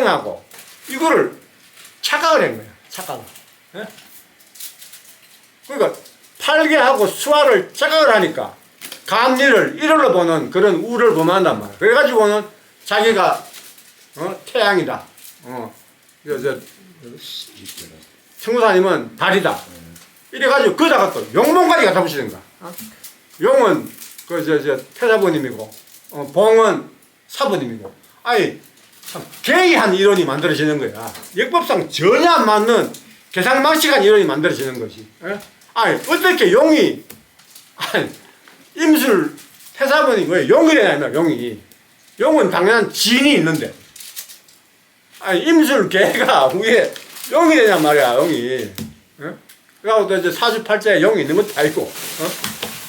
수생하고 이거를 착각을 한 거야. 착각을. 예? 그러니까 팔계하고 수화를 착각을 하니까 감리를 일월로 보는 그런 우를 범한단 말이야. 그래가지고는 자기가 태양이다. 청구사님은 달이다. 이래가지고 그다가 또 용봉까지 갖다 붙이는 거야. 용은 태사부님이고 봉은 사부님이고. 아니 참 개이한 이론이 만들어지는 거야. 역법상 전혀 안 맞는 계산망측한 이론이 만들어지는 것이. 아니 어떻게 용이 임술 태사부님 왜 용이 되냐면 용은 당연한 진이 있는데 아니 임술 개가 위에 용이 되냔 말이야. 용이. 그리고 또 이제 사주팔자에 용이 있는 것도 아니고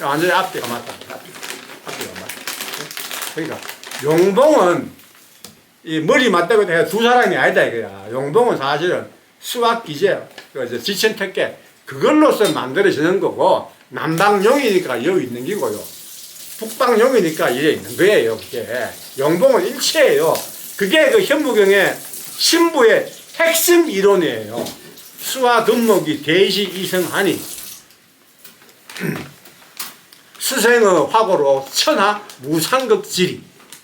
완전히 앞뒤가 맞다. 앞뒤가 맞다. 그러니까 용봉은 이 머리 맞다고 해서 두 사람이 아니다 이거야. 용봉은 사실은 수학기제, 지천택계 그걸로서 만들어지는 거고 남방용이니까 여기 있는 기고요. 북방용이니까 이게 있는 거예요. 그게 용봉은 일체예요. 그게 그 현무경의 신부의 핵심 이론이에요. 수와 금목이 대시 이성하니 수생의 화고로 천하 무상극지리.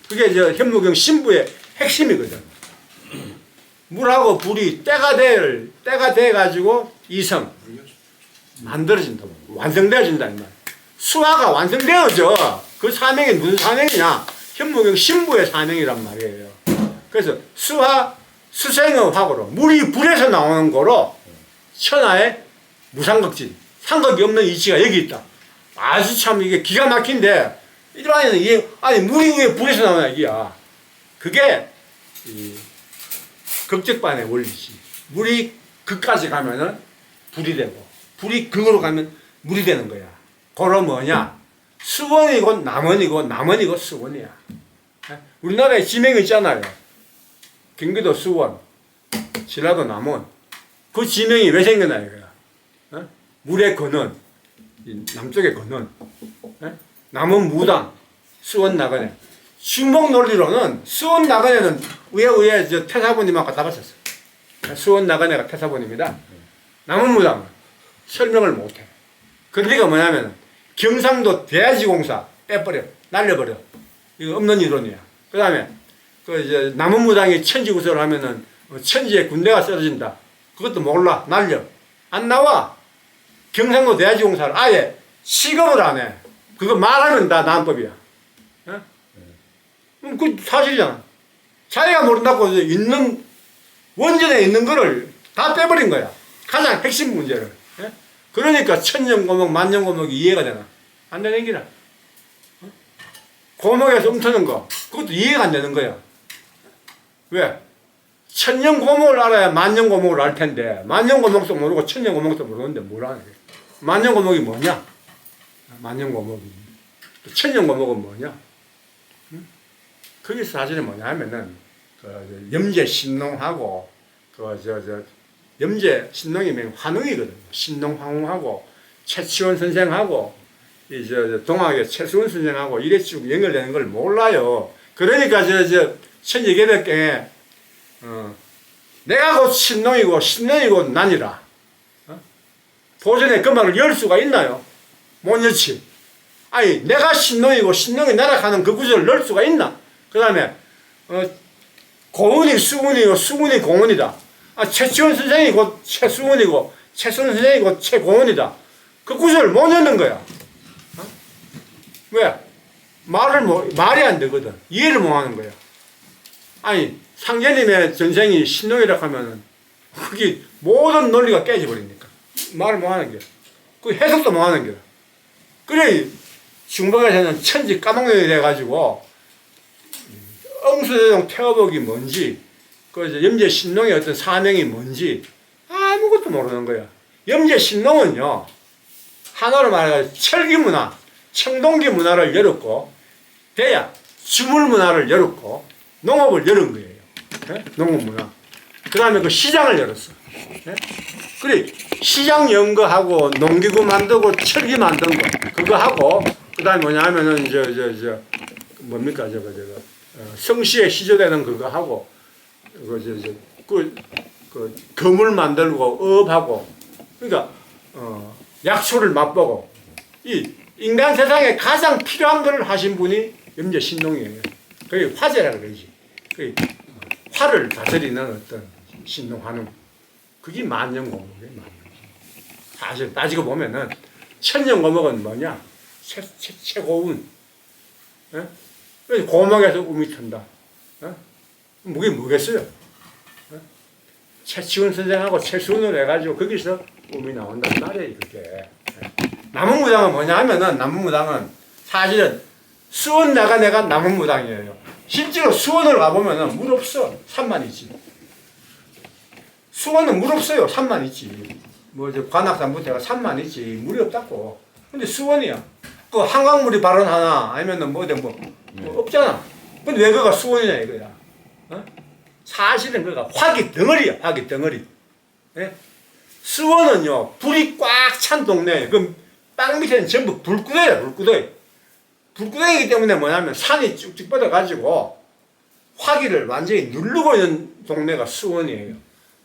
그게 저 현무경 신부의 핵심이거든. 물하고 불이 때가 돼가지고 이성 만들어진다고 완성되어진다 이 말. 수화가 완성되어져. 그 사명이 무슨 사명이냐? 현무경 신부의 사명이란 말이에요. 그래서 수생의 화고로 물이 불에서 나오는 거로 천하의 무상극진 상극이 없는 이치가 여기 있다. 아주 참 이게 기가 막힌데 일반인은 이게 아니 물이 왜 불에서 나오냐 이게야. 그게 이 극적반의 원리지. 물이 극까지 가면은 불이 되고 불이 극으로 가면 물이 되는 거야. 그럼 뭐냐? 수원이고 남원이고 수원이야. 우리나라에 지명이 있잖아요. 경기도 수원, 전라도 남원. 그 지명이 왜 생겼나 이거야. 물의 근원, 남쪽의 근원, 남원 무당, 수원 나그네. 신봉 논리로는 수원 나그네는 위에 저 태사부님하고 갖다 바쳤어. 수원 나그네가 태사부님이다. 남원 무당은 설명을 못해. 그러니까 뭐냐면 경상도 대야지공사 빼버려, 날려버려. 이거 없는 이론이야. 그 다음에 남원 무당이 천지구설을 하면은 천지에 군대가 쓰러진다. 그것도 몰라. 날려. 안 나와. 경상도 대야지공사를 아예 취급을 안 해. 그거 말하면 다 난법이야. 그 사실이잖아. 자기가 모른다고 있는, 원전에 있는 거를 다 빼버린 거야. 가장 핵심 문제를. 그러니까 천년고목, 만년고목이 이해가 되나? 안 되는 기라. 고목에서 움트는 거, 그것도 이해가 안 되는 거야. 왜? 천년고목을 알아야 만년고목을 알 텐데, 만년고목도 모르고 천년고목도 모르는데 뭘 아냐. 만년고목이 뭐냐? 만년고목이. 천년고목은 뭐냐? 그게 사실은 뭐냐 하면은, 염제 신농하고, 염제 신농이면 환웅이거든요. 신농 환웅하고, 최치원 선생하고, 동학의 최수원 선생하고 이래 쭉 연결되는 걸 몰라요. 그러니까 천지개벽경에 내가 곧 신농이고 신농이고 난이라. 도전에 그 말을 열 수가 있나요? 못 열지. 아니 내가 신농이고 신농이 나라 가는 그 구절을 넣을 수가 있나? 그 다음에 고운이 수군이고 수군이 고운이다. 최치원 선생이 곧 최수군이고 최수원 선생이 곧 최고운이다. 그 구절을 못 넣는 거야. 왜? 말이 안 되거든. 이해를 못 하는 거야. 아니, 상제님의 전생이 신농이라고 하면은, 그게 모든 논리가 깨져버리니까. 말을 못 하는 게. 그 해석도 못 하는 게. 그래, 중국에서는 천지 까먹는이 돼가지고, 응수대동 태어복이 뭔지, 염제 신농의 어떤 사명이 뭔지, 아무것도 모르는 거야. 염제 신농은요, 하나로 말해서 철기문화, 청동기 문화를 열었고 대야 주물 문화를 열었고 농업을 열은 거예요. 네? 농업 문화. 그 다음에 그 시장을 열었어. 네? 그래 시장 연 거 하고 농기구 만들고 철기 만든 거 그거 하고 그 다음에 뭐냐 하면은 뭡니까 성시에 시조되는 그거 하고 거물 만들고 업하고 그러니까 약초를 맛보고 이 인간 세상에 가장 필요한 것을 하신 분이 염제신농이에요. 그게 화제라 그러지. 그 화를 다스리는 어떤 신농화능. 그게 만년고목이에요. 사실 따지고 보면은 천년고목은 뭐냐? 최고운. 예? 고목에서 음이 튼다. 그게 뭐겠어요? 최치훈 선생하고 최수훈을 해가지고 거기서 음이 나온단 말이에요. 그게. 남은무당은 뭐냐 하면은 남은무당은 사실은 수원 내가 남은무당이에요. 실제로 수원을 가보면은 물 없어. 산만 있지. 수원은 물 없어요. 산만 있지. 뭐 저 관악산부터가 산만 있지. 물이 없다고. 근데 수원이야. 그 한강물이 발원하나 아니면은 뭐 없잖아. 근데 왜 그가 수원이냐 이거야. 사실은 그가 화기 덩어리야. 화기 덩어리. 예? 수원은요 불이 꽉 찬 동네예요. 그 땅 밑에는 전부 불구덩이야. 불구덩이기 때문에 뭐냐면 산이 쭉쭉 뻗어가지고 화기를 완전히 누르고 있는 동네가 수원이에요.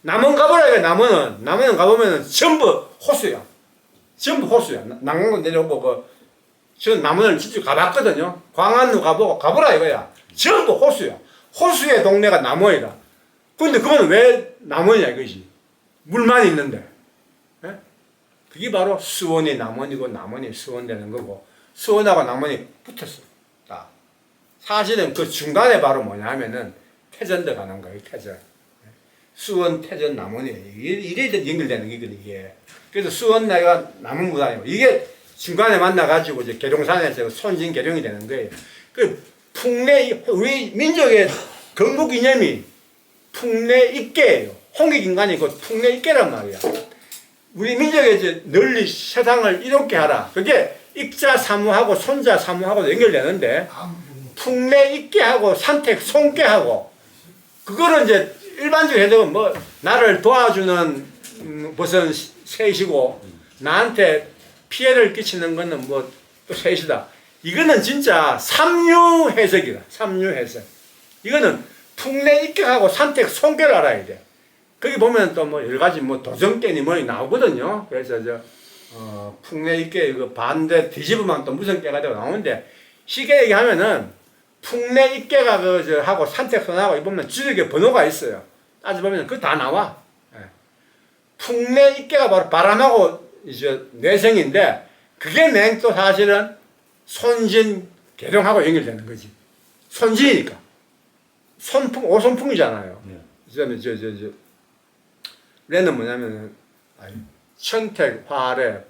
남원 가보라 이거. 남원은 가보면은 전부 호수야. 전부 호수야. 남원도 내려오고 저는 남원을 직접 가봤거든요. 광안로 가보라 이거야. 전부 호수야. 호수의 동네가 남원이다. 근데 그건 왜 남원이냐 이거지. 물만 있는데. 예? 그게 바로 수원이 남원이고 남원이 수원 되는 거고 수원하고 남원이 붙었어. 딱. 사실은 그 중간에 바로 뭐냐 하면은 태전도 가는 거예요. 태전. 수원, 태전, 남원이 이래 연결되는 거거든 이게. 그래서 수원 내가 남원무당이고 이게 중간에 만나가지고 이제 계룡산에서 손진 계룡이 되는 거예요. 그 풍내 우리 민족의 건국 이념이 풍내 입계예요. 홍익인간이 그 풍내 입계란 말이야. 우리 민족의 이제 널리 세상을 이롭게 하라. 그게 입자 사무하고 손자 사무하고 연결되는데 풍내 입계하고 산택 손계하고 그거는 이제 일반적으로 해도 뭐 나를 도와주는 무슨 셋이고 나한테 피해를 끼치는 거는 뭐 또 셋이다. 이거는 진짜 삼류 해석이다. 삼류 해석. 이거는 풍내 입격하고 산택 손괴를 알아야 돼. 거기 보면 또 뭐 여러 가지 뭐 도정깨니 뭐 나오거든요. 그래서 풍내 입계 그 반대 뒤집으면 또 무슨 깨가 되고 나오는데 쉽게 얘기하면은 풍내 입계가 하고 산택 손하고 보면 주역에 번호가 있어요. 따져보면 그거 다 나와. 예. 풍내 입계가 바로 바람하고 이제 내생인데 그게 맹또 사실은 손진 계룡하고 연결되는 거지. 손진이니까. 손풍 오손풍이잖아요. 그다음에 레는 뭐냐면은 천택 화래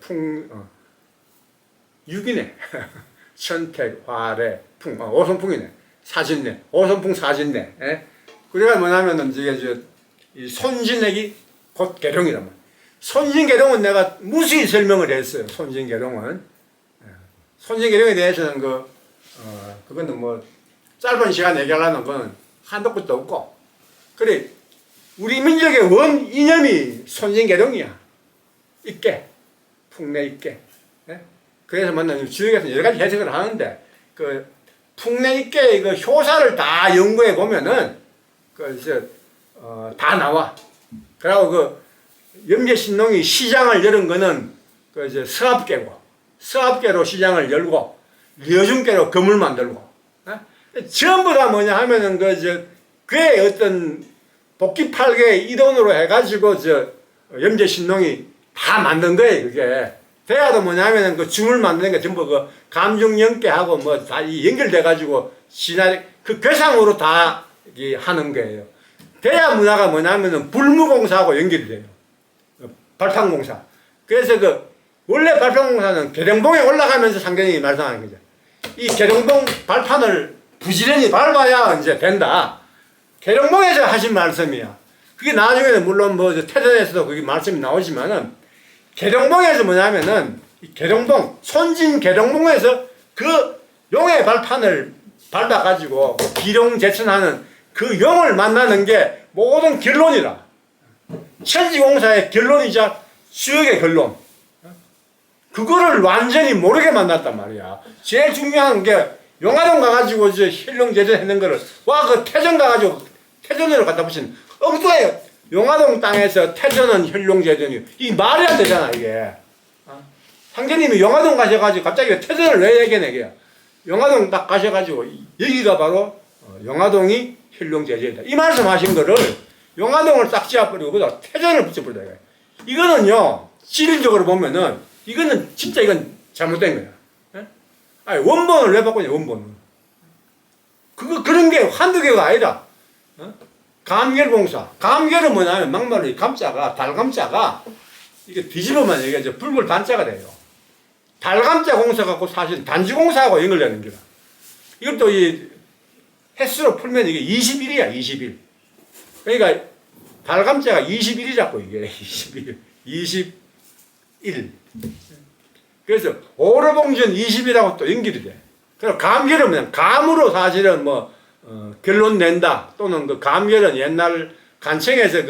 육이네. 천택 화래 풍 오손풍이네. 사진네. 오손풍 사진네. 예? 그래가 뭐냐면은 이게 이 손진액이 곧 계룡이란 말이야. 손진계룡은 내가 무수히 설명을 했어요. 손진계룡은. 손진계룡에 대해서는 그거는 뭐 짧은 시간 얘기하려는 건 한도 끝도 없고. 그래, 우리 민족의 원 이념이 손진계룡이야. 있게. 풍내 있게. 예? 그래서 만나면 주역에서 여러 가지 해석을 하는데, 풍내 있게 그 효사를 다 연구해 보면은, 다 나와. 그리고 염제신농이 시장을 열은 거는 서합계고 서합계로 시장을 열고 려중계로 금을 만들고 전부 다 뭐냐 하면은 그의 어떤 복기팔계의 이론으로 해가지고 염제신농이 다 만든 거예요. 그게 대야도 뭐냐 하면은 그 줌을 만드는 게 전부 감중연계하고 뭐 다 연결돼가지고 그 괴상으로 다 하는 거예요. 대야 문화가 뭐냐 하면은 불무공사하고 연결이 돼요. 발판공사. 그래서 원래 발판공사는 계룡봉에 올라가면서 상경이 말씀하는 거죠. 이 계룡봉 발판을 부지런히 밟아야 이제 된다. 계룡봉에서 하신 말씀이야. 그게 나중에는 물론 뭐 태전에서도 그게 말씀이 나오지만은 계룡봉에서 뭐냐면은 이 계룡봉, 손진 계룡봉에서 그 용의 발판을 밟아가지고 기룡제천하는 그 용을 만나는 게 모든 결론이라. 천지공사의 결론이자 수역의 결론. 그거를 완전히 모르게 만났단 말이야. 제일 중요한 게 용화동 가가지고 힐룡제전 했는 거를 그 태전 가가지고 태전으로 갖다 붙인 엉뚱해요. 용화동 땅에서 태전은 현룡제전이 이 말이 안 되잖아 이게. 상제님이 용화동 가셔가지고 갑자기 태전을 왜 얘기해? 용화동 딱 가셔가지고 여기가 바로 용화동이 현룡제전이다. 이 말씀하신 거를 용화동을 딱 지어버리고 보다 태전을 붙여버리다. 이거는요 지리적으로 보면은 이거는 진짜 이건 잘못된 거야. 예? 아니 원본을 왜 바꾸냐 원본을. 그런 게 한두 개가 아니다. 감결공사. 감결은 뭐냐면 막말로 이 감자가 달감자가 이게 뒤집으면 이게 이제 불굴 단자가 돼요. 달감자 공사 갖고 사실 단지공사하고 연결되는 거라. 이것도 이 횟수로 풀면 이게 21이야 21. 그러니까 달감자가 21이라고 이게 21. 그래서 오르봉전 20이라고 또 연결이 돼. 그래서 감결은 뭐냐 감으로 사실은 뭐 결론 낸다 또는 그 감결은 옛날 간청에서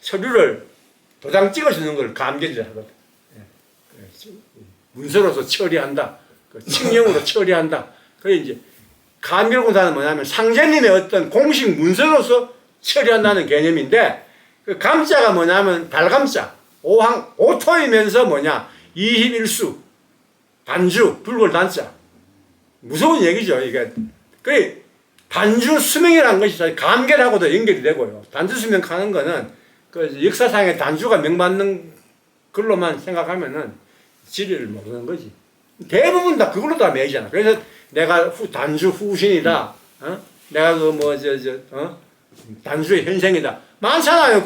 서류를 도장 찍어주는 걸 감결이라 하거든. 문서로서 처리한다. 칙령으로 처리한다. 그래 이제 감결공사는 뭐냐면 상제님의 어떤 공식 문서로서 처리한다는 개념인데 그 감자가 뭐냐면 달감자 오토이면서 뭐냐 21수 단주 불골 단자 무서운 얘기죠 이게. 그 단주 수명이라는 것이 감결하고도 연결이 되고요. 단주 수명하는 거는 그 역사상의 단주가 명받는 걸로만 생각하면은 지리를 모르는 거지. 대부분 다 그걸로 다 매이잖아. 그래서 내가 단주 후신이다. 내가 단주의 현생이다. 많잖아요.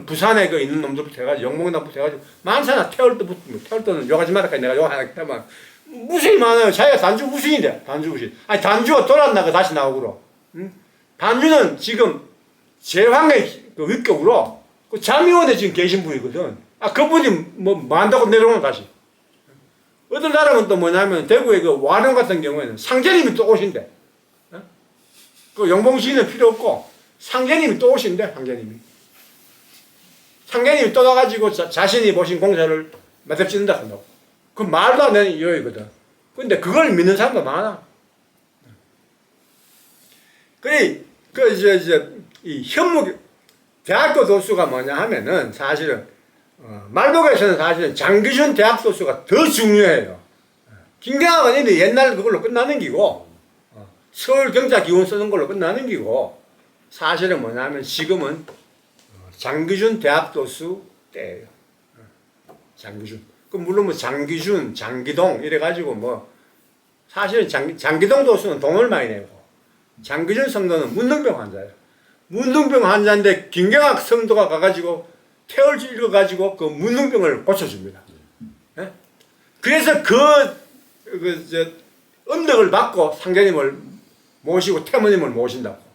부산에 있는 놈들부터 해가지고 영봉당부터 해가지고 많잖아. 태월도는 욕하지 말아까 내가 욕하기 때문에 무수히 많아요. 자기가 단주 후신이래. 단주 후신. 아니 단주가 돌아나가 다시 나오고. 단주는 지금 제왕의 위격으로 그 잠의원에 지금 계신 분이거든. 그분이 한다고 내려오면 다시. 어떤 사람은 또 뭐냐면 대구의 그 와룡 같은 경우에는 상제님이 또 오신대. 그 영봉시인은 필요 없고 상제님이 또 오신대. 상제님이 또 나가지고 자신이 보신 공사를 매듭짓는다 한다고. 그 말도 안 되는 이유이거든. 근데 그걸 믿는 사람도 많아. 그래, 이 현무, 대학교 도수가 뭐냐 하면은 사실은, 말복에서는 사실은 장기준 대학 도수가 더 중요해요. 김경학은 이미 옛날 그걸로 끝나는 기고, 서울경자기원 쓰는 걸로 끝나는 기고, 사실은 뭐냐 하면 지금은 장기준 대학 도수 때예요. 장기준. 물론 장기준, 장기동 이래가지고 사실은 장기동 도수는 돈을 많이 내고 장기준 성도는 문둥병 환자예요. 문둥병 환자인데 김경학 성도가 가가지고 태월주 읽어가지고 그 문둥병을 고쳐줍니다. 예? 그래서 은덕을 받고 상제님을 모시고 태모님을 모신다고.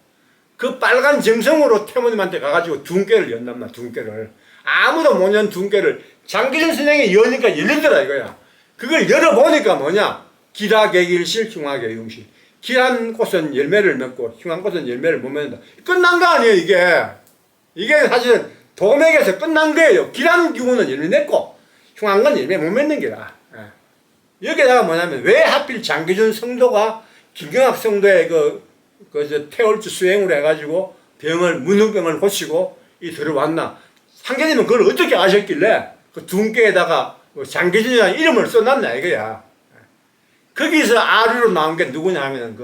그 빨간 정성으로 태모님한테 가가지고 둔깨를 연단 말이야. 둔깨를. 아무도 못 연 둔깨를 장기준 선생이 여니까 열리더라 이거야. 그걸 열어보니까 뭐냐? 기라개길실 흉화개용실. 길한 꽃은 열매를 맺고 흉한 꽃은 열매를 못 맺는다. 끝난 거 아니에요 이게. 이게 사실은 도맥에서 끝난 거예요. 길한 기운은 열매 맺고 흉한 건 열매 못 맺는 게라. 여기다가 뭐냐면 왜 하필 장기준 성도가 김경학 성도의 태월주 수행을 해가지고 문둥병을 고치고 들어왔나. 상제님은 그걸 어떻게 아셨길래 그 둔께에다가 장기준이라는 이름을 써놨나 이거야. 거기서 아류로 나온 게 누구냐 하면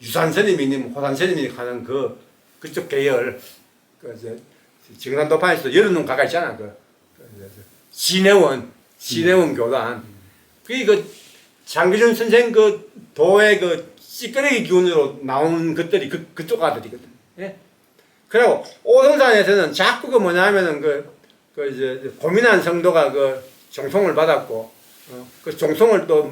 유산 스님이니 호산 스님이 가는 그쪽 계열 정남도판에서 여러 놈 가가 있잖아. 진해원 교단. 장기준 선생 도의 찌끄레기 기운으로 나온 것들이 그쪽 아들이거든. 예? 그리고 오성산에서는 자꾸 뭐냐면은 고민한 성도가 종송을 받았고, 그 종송을 또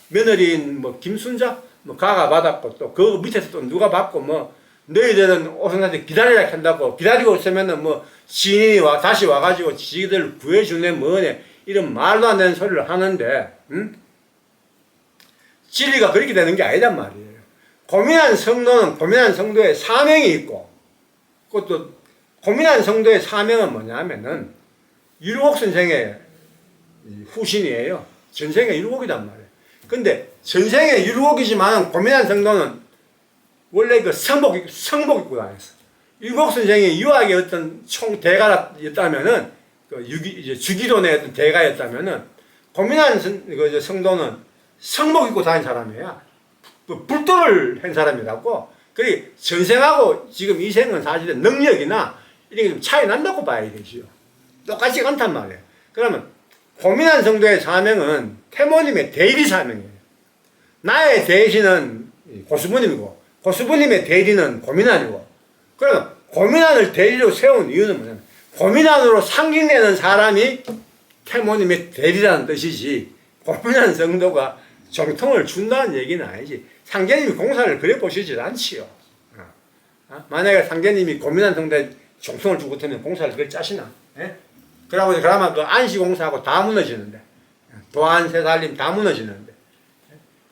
며느리인 김순자 가가 받았고, 또 그 밑에서 또 누가 받고 너희들은 오성산에 기다리라 한다고 기다리고 있으면은 시인이 다시 와가지고 지들 구해주네 뭐네 이런 말도 안 되는 소리를 하는데, 진리가 그렇게 되는 게 아니란 말이에요. 고민한 성도는 고민한 성도의 사명이 있고, 그것도 고민한 성도의 사명은 뭐냐 하면은 유록옥 선생의 후신이에요. 전생의 유록옥이란 말이에요. 근데 전생에 율곡이지만 고민한 성도는 원래 그 성복 입고 다녔어. 율곡 선생이 유학의 어떤 총 대가였다면은 이제 주기론의 어떤 대가였다면은 고민한 그 성도는 성복 입고 다닌 사람이야. 불도를 한 사람이라고. 그리고 전생하고 지금 이 생은 사실은 능력이나 이런 게 좀 차이 난다고 봐야 되지요. 똑같지 않단 말이에요. 그러면 고민한 성도의 사명은 태모님의 대리 사명이에요. 나의 대리는 고수부님이고 고수부님의 대리는 고민한이고, 그러면 고민한을 대리로 세운 이유는 뭐냐면 고민한으로 상징되는 사람이 태모님의 대리라는 뜻이지, 고민한 성도가 정통을 준다는 얘기는 아니지. 상제님이 공사를 그래 보시질 않지요. 만약에 상제님이 고민한 성도에 정통을 주고 되면 공사를 그걸 짜시나? 예? 그러면 그 안시공사하고 다 무너지는데, 도안 세살림 다 무너지는데,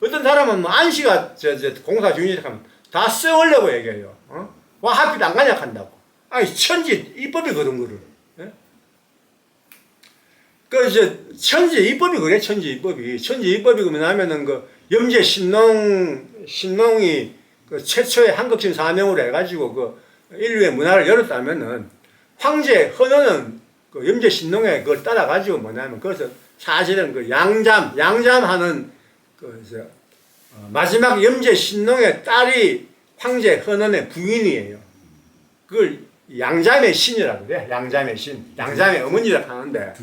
어떤 사람은 뭐 안시가 공사 중이라 하면 다 썩으려고 얘기해요. 와 하필 안 가냐 한다고. 아니 천지 입법이거든 그를. 예? 그 이제 천지 입법이 그래. 천지 입법이 뭐냐면은 그 염제 신농이 그 최초의 한국신 사명으로 해가지고 그 인류의 문화를 열었다면은 황제 헌원은 그 염제 신농에 그걸 따라가지고 뭐냐면 그것은 사실은 그 양잠하는 그 마지막 염제 신농의 딸이 황제 헌원의 부인이에요. 그걸 양잠의 신이라고 그래. 양잠의 신, 양잠의 어머니라고 하는데,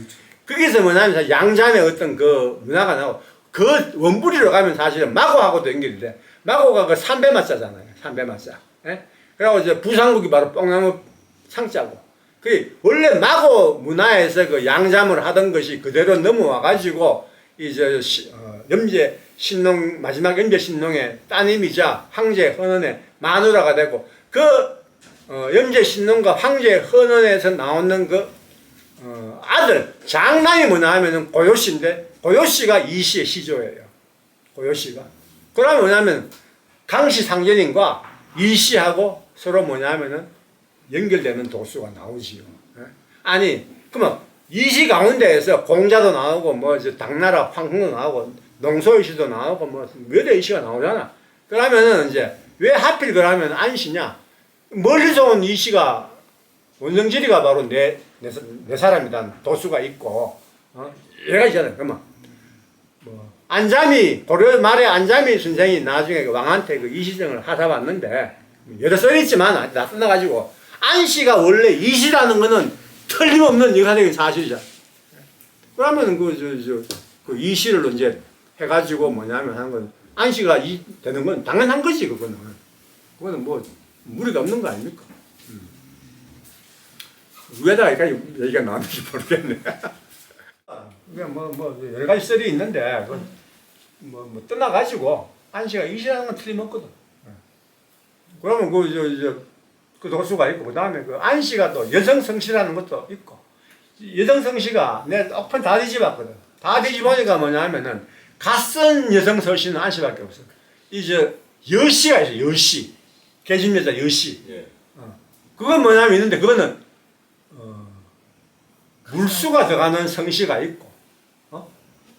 거기서 뭐냐면 양잠의 어떤 그 문화가 나오고, 그 원부리로 가면 사실은 마고하고도 연결이 돼. 마고가 그 삼배마자잖아요. 삼배마자. 예? 그리고 이제 부상국이 바로 뽕나무 상자고. 그 원래 마고 문화에서 그 양잠을 하던 것이 그대로 넘어와가지고 이제 염제 신농, 마지막 염제 신농의 따님이자 황제 헌원의 마누라가 되고, 그 염제 신농과 황제 헌원에서 나오는 그 아들 장남이 뭐냐 하면은 고요시인데, 고요시가 이시의 시조예요. 고요시가. 그러면 뭐냐면 강시 상전인과 이시하고 서로 뭐냐면은 연결되는 도수가 나오지요. 아니 그러면 이시 가운데에서 공자도 나오고 뭐 당나라 황흥도 나오고 농소이시도 나오고 뭐 몇 대 이시가 나오잖아. 그러면은 이제 왜 하필 그러면 안시냐? 멀리서 온 이시가 원정지리가 바로 내 사람이란 도수가 있고, 얘가 있잖아요. 그러면 뭐 안잠이 고려 말에 안잠이 선생이 나중에 그 왕한테 그 이시정을 하사받는데 여러 써 있지만 다 끝나가지고 안시가 원래 이시라는 거는 틀림없는 역사적인 사실이잖아. 그러면 그 이시를 이제 해가지고 뭐냐면 하는 건 안시가 되는 건 당연한 거지. 그거는 뭐 무리가 없는 거 아닙니까? 왜다 여기까지 얘기가 나왔는지 모르겠네. 뭐 여러 가지 썰이 있는데 뭐 떠나가지고 안시가 이시라는 건 틀림없거든. 그러면 그 도수가 있고, 그 다음에 그 안시가 또 여성성씨라는 것도 있고, 여성성씨가 내가 오픈 다 뒤집었거든. 다 뒤집으니까 뭐냐 하면은 갓선 여성성씨는 안시밖에 없어. 이제 여씨가 있어. 여씨, 계집여자 여씨. 예. 그건 뭐냐면 있는데, 그거는 물수가 들어가는 성씨가 있고,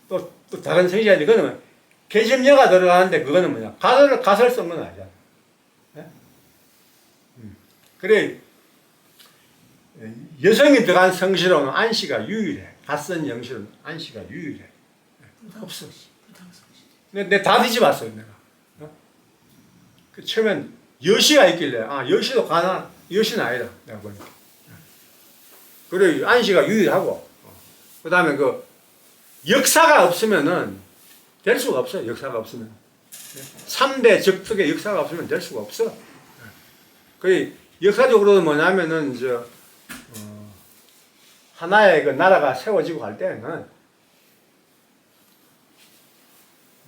또 다른 성씨가 있는데, 그거는 계집여가 들어가는데, 그거는 뭐냐, 가설 쓴 건 아니잖아. 네? 그래, 여성이 들어간 성씨로는 안씨가 유일해. 갓선 영씨로는 안씨가 유일해. 없어. 내가 다 뒤집었어요, 내가. 그 처음엔 여씨가 있길래, 여씨도 가나? 여씨는 아니다, 내가 보니까. 그래, 안시가 유일하고, 그 다음에 역사가 없으면은 될 수가 없어요. 역사가 없으면. 3대 적특의 역사가 없으면 될 수가 없어. 그 역사적으로는 뭐냐면은, 하나의 그 나라가 세워지고 갈 때는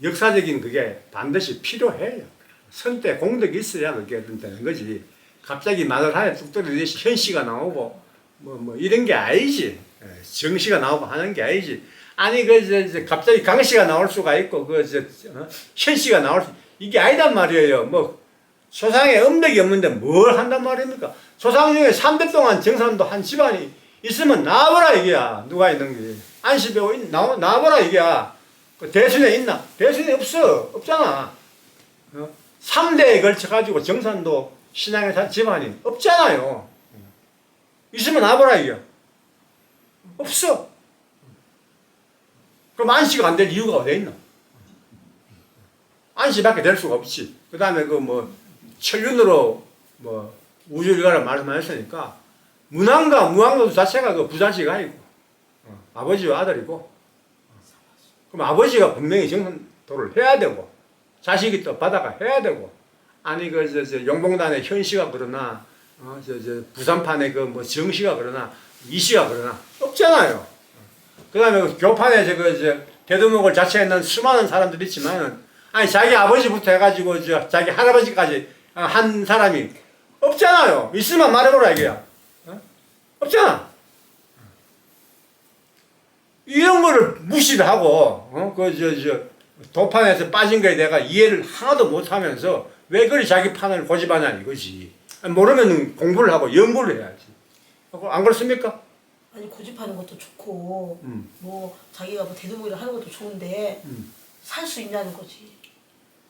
역사적인 그게 반드시 필요해요. 선때 공덕이 있어야 그게 되는 거지. 갑자기 마늘 하나 뚝 떨어지듯이 현씨가 나오고, 뭐 이런 게 아니지. 정씨가 나오고 하는 게 아니지. 아니 갑자기 강씨가 나올 수가 있고 현씨가 나올 수, 이게 아니단 말이에요. 뭐 조상에 음덕이 없는데 뭘 한단 말입니까? 조상 중에 3대 동안 정산도 한 집안이 있으면 나와보라 이게야. 누가 있는 게 안시배우 나와보라 이게야. 대순에 있나? 대순에 없어. 없잖아. 3대에 걸쳐가지고 정산도 신앙에 산 집안이 없잖아요. 있으면 나보라 이겨. 없어. 그럼 안시가 안 될 이유가 어디 있나? 안시밖에 될 수가 없지. 그 다음에 그 뭐 천륜으로 뭐 우주일가를 말씀하셨으니까 문왕과 무왕도 자체가 그 부자식 아니고 아버지와 아들이고, 그럼 아버지가 분명히 정산도를 해야 되고 자식이 또 받아가 해야 되고, 아니 그 용봉단의 현씨가 그러나 부산판의 그 뭐 정씨가 그러나 이씨가 그러나 없잖아요. 그 다음에 그 교판에 대두목을 자처했는 수많은 사람들이 있지만, 아니 자기 아버지부터 해가지고 자기 할아버지까지 한 사람이 없잖아요. 있으면 말해보라 이게야. 없잖아. 이런 거를 무시를 하고 도판에서 빠진 거에 내가 이해를 하나도 못하면서 왜 그리 자기 판을 고집하냐 이거지. 모르면 공부를 하고 연구를 해야지. 안 그렇습니까? 아니 고집하는 것도 좋고 뭐 자기가 뭐 대두목이라 하는 것도 좋은데 살 수 있냐는 거지.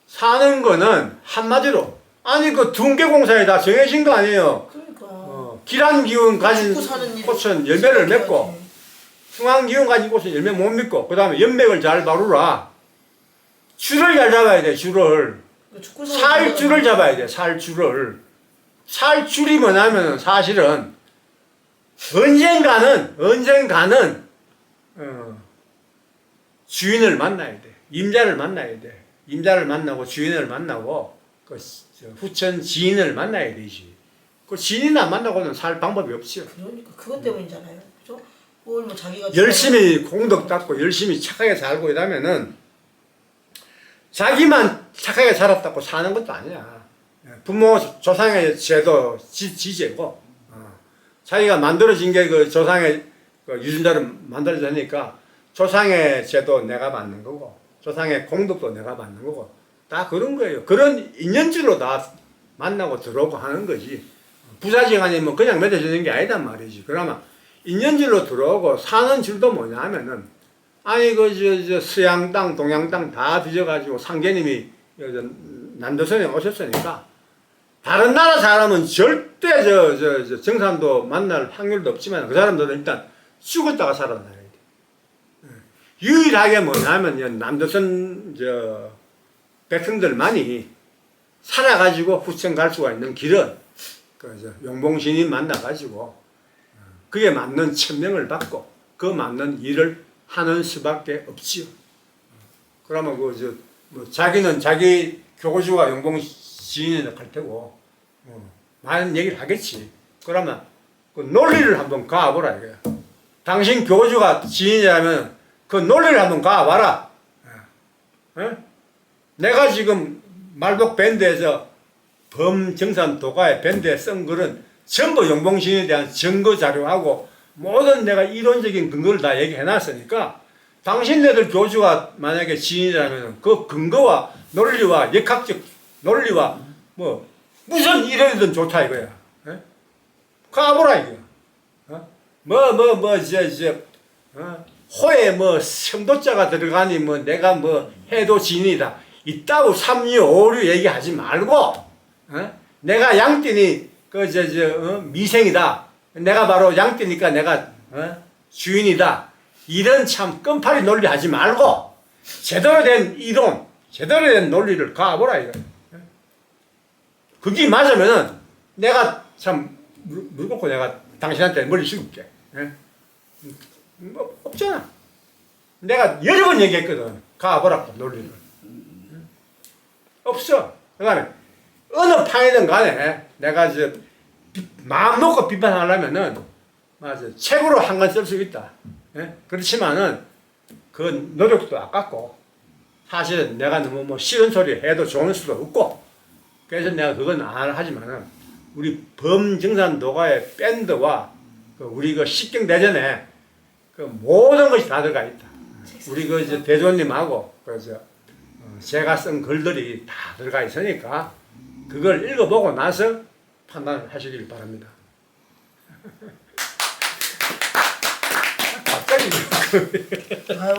사는 거는 한마디로 아니 그 둥계공사에 다 정해진 거 아니에요. 그러니까 기란 기운 가진 죽고 사는 일을 꽃은 열매를 해야지. 맺고, 중앙 기운 가진 꽃은 열매 못 맺고, 그 다음에 연맥을 잘 바루라. 줄을 잘 잡아야 돼. 줄을 죽고 사는 살줄을 잡아야 돼. 살줄을. 살줄이 뭐냐면 사실은 언젠가는 주인을 만나야 돼. 임자를 만나야 돼. 임자를 만나고 주인을 만나고 그 후천 지인을 만나야 되지. 그 지인을 안 만나고는 살 방법이 없죠. 그러니까 그것 때문이잖아요. 그죠? 뭘 뭐 자기가 열심히 공덕 닦고 열심히 착하게 살고 이러면은 자기만 착하게 살았다고 사는 것도 아니야. 부모 조상의 제도 지제고, 자기가 만들어진 게 그 조상의 그 유전자를 만들어지니까 조상의 제도 내가 받는 거고, 조상의 공덕도 내가 받는 거고, 다 그런 거예요. 그런 인연줄로 다 만나고 들어오고 하는 거지. 부사지간이 뭐 그냥 맺어지는 게 아니단 말이지. 그러면 인연줄로 들어오고 사는 줄도 뭐냐 하면은, 아니 그 서양 땅 동양 땅 다 뒤져가지고 상계님이 남조선에 오셨으니까 다른 나라 사람은 절대 정산도 만날 확률도 없지만 그 사람들은 일단 죽었다가 살아나야 돼. 유일하게 뭐냐면 남조선 백성들만이 살아가지고 후천 갈 수가 있는 길은 용봉신이 만나가지고 그에 맞는 천명을 받고 그 맞는 일을 하는 수밖에 없지요. 그러면 뭐 자기는 자기 교고주가 용봉신이 갈 테고 많은 얘기를 하겠지. 그러면 그 논리를 한번 가보라 이거야. 당신 교주가 지인이라면 그 논리를 한번 가봐라. 내가 지금 말복 밴드에서 범정산 도가의 밴드에 쓴 글은 전부 용봉신에 대한 증거 자료하고 모든 내가 이론적인 근거를 다 얘기해놨으니까 당신네들 교주가 만약에 지인이라면 그 근거와 논리와 역학적 논리와 뭐 무슨 이론이든 좋다 이거야. 가보라 이거야. 호에 뭐 성도자가 들어가니 뭐 내가 뭐 해도 지인이다. 이따고 3, 2, 5, 6 얘기하지 말고, 내가 양띠니 미생이다. 내가 바로 양띠니까 내가 주인이다. 이런 참 끔파리 논리 하지 말고 제대로 된 이론, 제대로 된 논리를 가보라 이거. 그게 맞으면은 내가 참 물 꽂고 내가 당신한테 머리 숙일게. 뭐 없잖아. 내가 여러 번 얘기했거든. 가보라고 논리를. 없어. 그다음에 어느 판이든 간에 내가 마음 놓고 비판하려면은 맞아 책으로 한 권 쓸 수 있다. 그렇지만은 그 노력도 아깝고 사실은 내가 너무 뭐 싫은 소리 해도 좋은 수도 없고 그래서 내가 그건 안 하지만은 우리 범정산 도가의 밴드와 우리 그 식경대전에 그 모든 것이 다 들어가 있다. 우리 그 대조님하고 제가 쓴 글들이 다 들어가 있으니까 그걸 읽어보고 나서 판단을 하시길 바랍니다. 갑자기 아유.